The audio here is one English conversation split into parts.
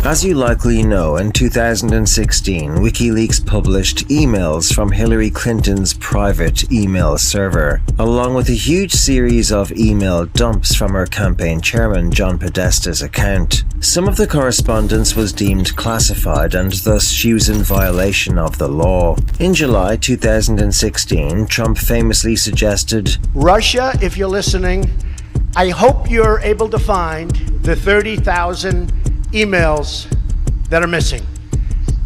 As you likely know, in 2016, WikiLeaks published emails from Hillary Clinton's private email server, along with a huge series of email dumps from her campaign chairman John Podesta's account. Some of the correspondence was deemed classified and thus she was in violation of the law. In July 2016, Trump famously suggested, "Russia, if you're listening, I hope you're able to find the 30,000 emails that are missing.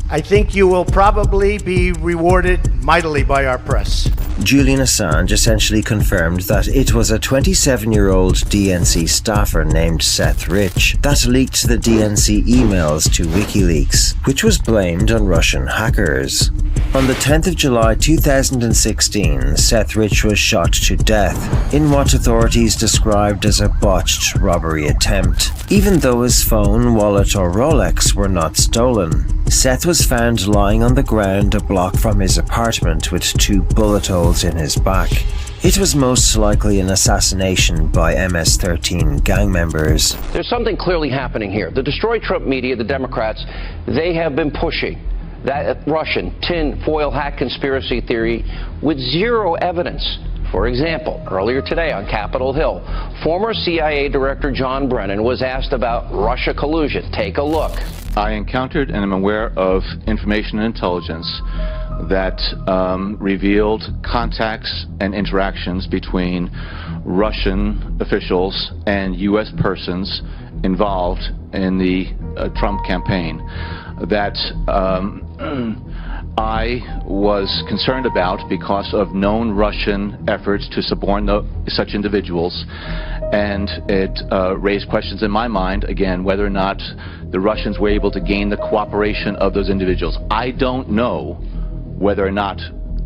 I think you will probably be rewarded mightily by our press." Julian Assange essentially confirmed that it was a 27-year-old DNC staffer named Seth Rich that leaked the DNC emails to WikiLeaks, which was blamed on Russian hackers. On the 10th of July 2016, Seth Rich was shot to death in what authorities described as a botched robbery attempt. Even though his phone, wallet or Rolex were not stolen, Seth was found lying on the ground a block from his apartment with 2 bullet holes in his back. It was most likely an assassination by MS-13 gang members. There's something clearly happening here. The Destroy Trump media, the Democrats, they have been pushing that Russian tin-foil hat conspiracy theory with zero evidence. For example, earlier today on Capitol Hill, former CIA Director John Brennan was asked about Russia collusion. Take a look. I encountered and am aware of information and intelligence that revealed contacts and interactions between Russian officials and U.S. persons involved in the Trump campaign that I was concerned about because of known Russian efforts to suborn such individuals, and it raised questions in my mind, again, whether or not the Russians were able to gain the cooperation of those individuals. I don't know whether or not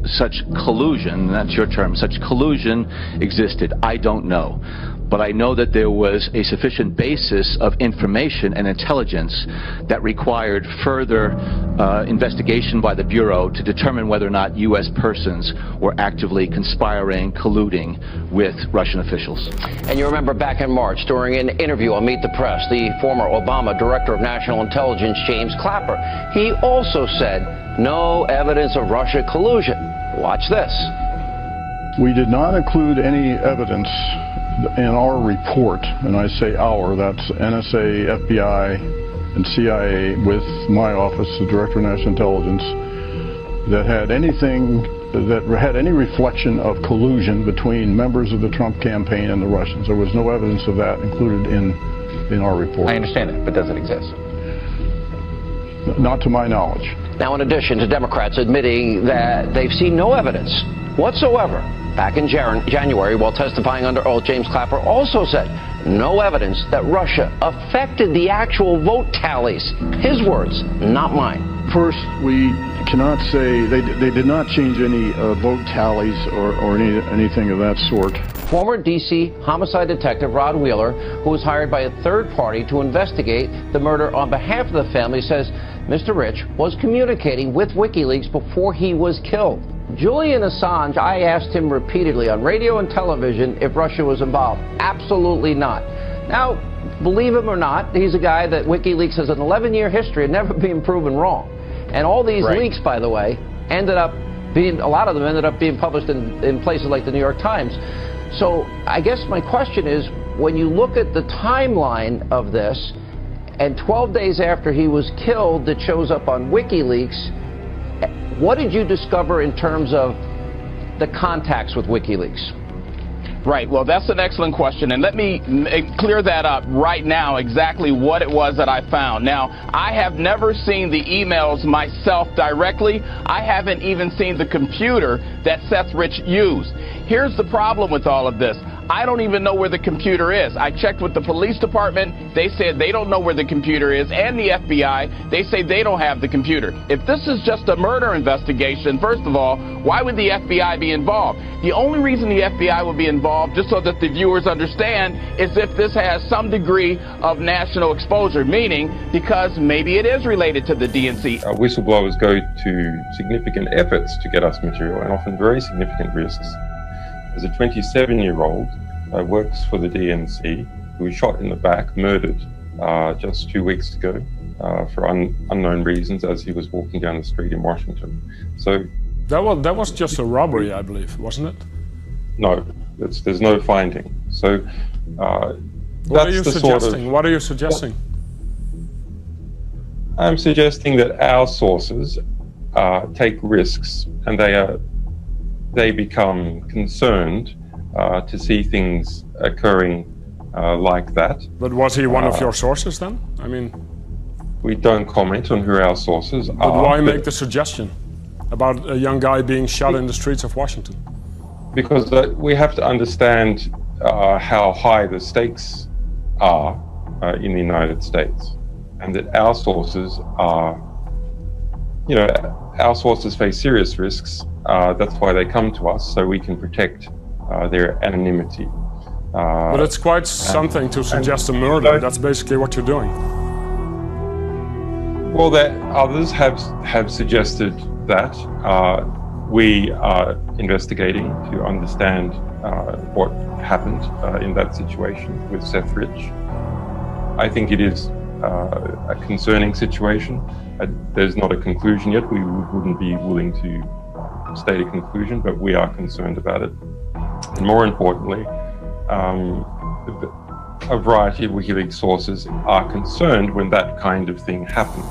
such collusion, that's your term, such collusion existed. I don't know. But I know that there was a sufficient basis of information and intelligence that required further investigation by the Bureau to determine whether or not U.S. persons were actively conspiring, colluding with Russian officials. And you remember back in March, during an interview on Meet the Press, the former Obama Director of National Intelligence, James Clapper, he also said no evidence of Russia collusion. Watch this. We did not include any evidence in our report, and I say our, that's NSA, FBI, and CIA with my office, the Director of National Intelligence, that had anything that had any reflection of collusion between members of the Trump campaign and the Russians. There was no evidence of that included in our report. I understand that, but does it exist? Not to my knowledge. Now, in addition to Democrats admitting that they've seen no evidence whatsoever, back in January, while testifying under oath, James Clapper also said no evidence that Russia affected the actual vote tallies. His words, not mine. First, we cannot say they did not change any vote tallies or anything of that sort. Former D.C. homicide detective Rod Wheeler, who was hired by a third party to investigate the murder on behalf of the family, says Mr. Rich was communicating with WikiLeaks before he was killed. Julian Assange, I asked him repeatedly on radio and television if Russia was involved. Absolutely not. Now, believe him or not, he's a guy that WikiLeaks has an 11-year history of never being proven wrong. And all these leaks, by the way, a lot of them ended up being published in places like the New York Times. So I guess my question is, when you look at the timeline of this, and 12 days after he was killed, it shows up on WikiLeaks, what did you discover in terms of the contacts with WikiLeaks? Right. Well, that's an excellent question. And let me clear that up right now, exactly what it was that I found. Now, I have never seen the emails myself directly. I haven't even seen the computer that Seth Rich used. Here's the problem with all of this. I don't even know where the computer is. I checked with the police department. They said they don't know where the computer is, and the FBI. They say they don't have the computer. If this is just a murder investigation, first of all, why would the FBI be involved? The only reason the FBI would be involved, just so that the viewers understand, is if this has some degree of national exposure, meaning because maybe it is related to the DNC. Whistleblowers go to significant efforts to get us material, and often very significant risks. As a 27-year-old, works for the DNC, who was shot in the back, murdered just 2 weeks ago for unknown reasons as he was walking down the street in Washington. So that was just a robbery, I believe, wasn't it? no, there's no finding. So What are you suggesting? What are you suggesting? I'm suggesting that our sources take risks, and they become concerned to see things occurring like that. But was he one of your sources then? I mean, we don't comment on who our sources are. but why make the suggestion about a young guy being shot in the streets of Washington? Because we have to understand how high the stakes are in the United States, and that our sources are, our sources face serious risks. That's why they come to us, so we can protect their anonymity. But it's quite something to suggest a murder. That's basically what you're doing. Well, others have suggested that. We are investigating to understand what happened in that situation with Seth Rich. I think it is a concerning situation. There's not a conclusion yet. We wouldn't be willing to state a conclusion, but we are concerned about it. And more importantly, a variety of WikiLeaks sources are concerned when that kind of thing happens.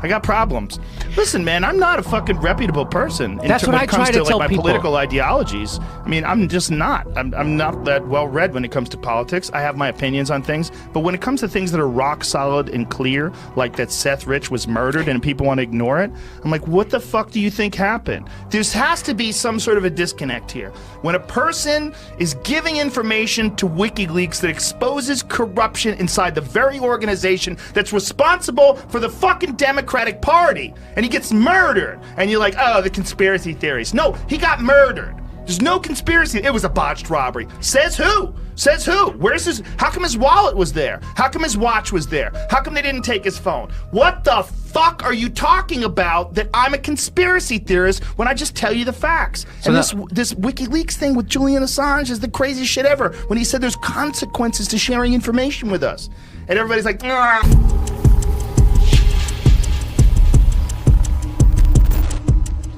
I got problems. Listen, man, I'm not a fucking reputable person. That's what I try to tell my people. Political ideologies. I mean, I'm just not. I'm not that well read when it comes to politics. I have my opinions on things, but when it comes to things that are rock solid and clear, like that Seth Rich was murdered and people want to ignore it, I'm like, what the fuck do you think happened? There has to be some sort of a disconnect here. When a person is giving information to WikiLeaks that exposes corruption inside the very organization that's responsible for the fucking Democratic Party, and he gets murdered, and you're like, oh, the conspiracy theories. No, he got murdered. There's no conspiracy. It was a botched robbery. Says who? Says who? Where's his? How come his wallet was there? How come his watch was there? How come they didn't take his phone? What the fuck are you talking about that I'm a conspiracy theorist when I just tell you the facts? So and this WikiLeaks thing with Julian Assange is the craziest shit ever, when he said there's consequences to sharing information with us. And everybody's like, nah.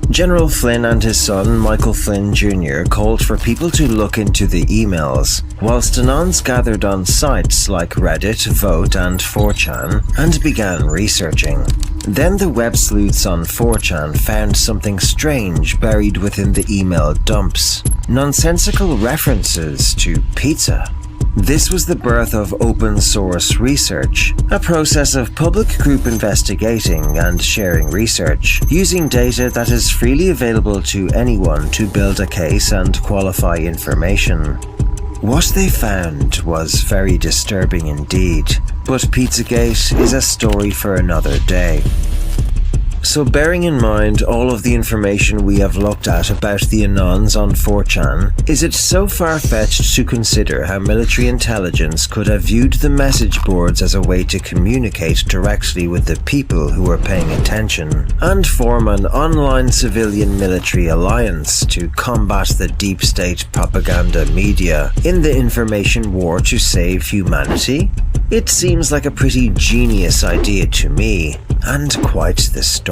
General Flynn and his son, Michael Flynn Jr., called for people to look into the emails, whilst Anons gathered on sites like Reddit, Vote, and 4chan, and began researching. Then the web sleuths on 4chan found something strange buried within the email dumps. Nonsensical references to pizza. This was the birth of open source research, a process of public group investigating and sharing research, using data that is freely available to anyone to build a case and qualify information. What they found was very disturbing indeed, but Pizzagate is a story for another day. So bearing in mind all of the information we have looked at about the Anons on 4chan, is it so far-fetched to consider how military intelligence could have viewed the message boards as a way to communicate directly with the people who were paying attention, and form an online civilian-military alliance to combat the deep state propaganda media in the information war to save humanity? It seems like a pretty genius idea to me, and quite the story.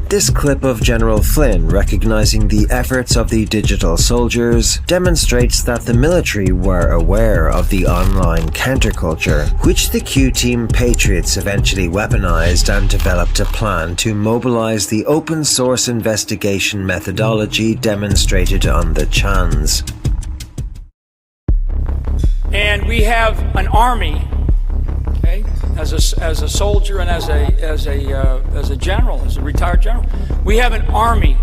This clip of General Flynn recognizing the efforts of the digital soldiers demonstrates that the military were aware of the online counterculture, which the Q-Team Patriots eventually weaponized and developed a plan to mobilize the open source investigation methodology demonstrated on the Chans. And we have an army, okay, as a soldier and as a general, as a retired general, we have an army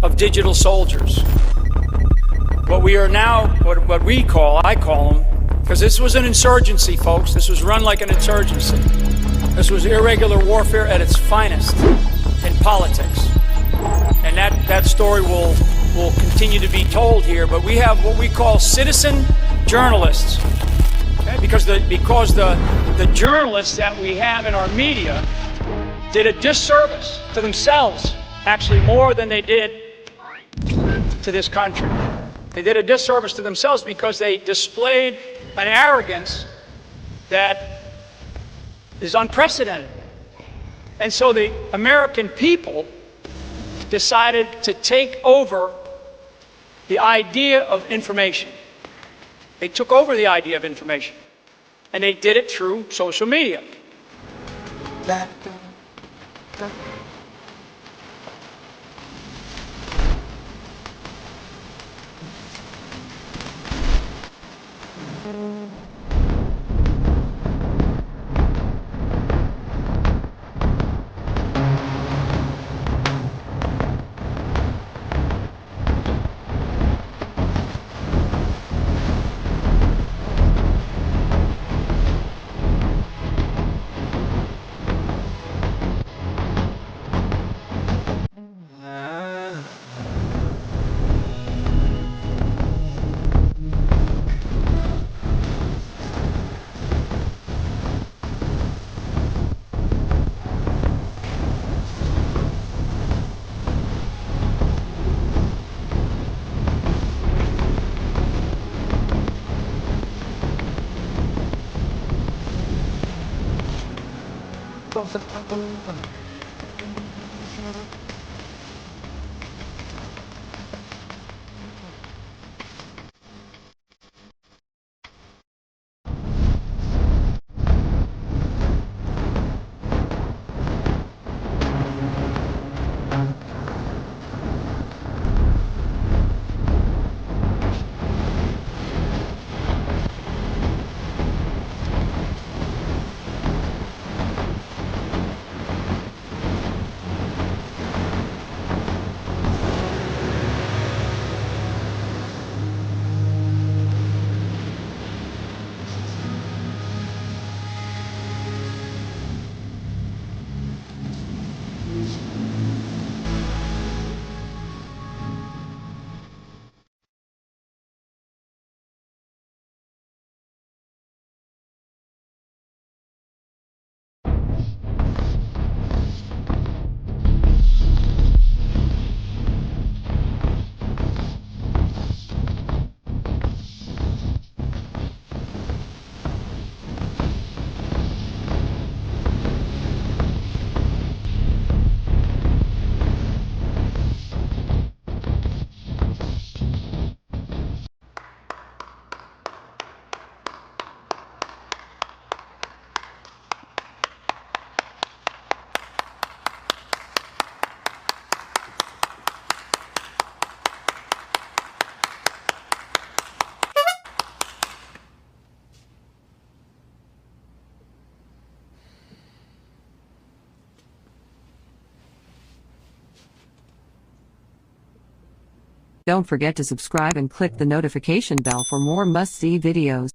of digital soldiers. What we are now, what I call them, because this was an insurgency, folks. This was run like an insurgency. This was irregular warfare at its finest in politics, and that story will continue to be told here. But we have what we call citizen journalists, okay? Because the journalists that we have in our media did a disservice to themselves, actually more than they did to this country. They did a disservice to themselves because they displayed an arrogance that is unprecedented. And so the American people decided to take over the idea of information. They took over the idea of information, and they did it through social media. Don't forget to subscribe and click the notification bell for more must-see videos.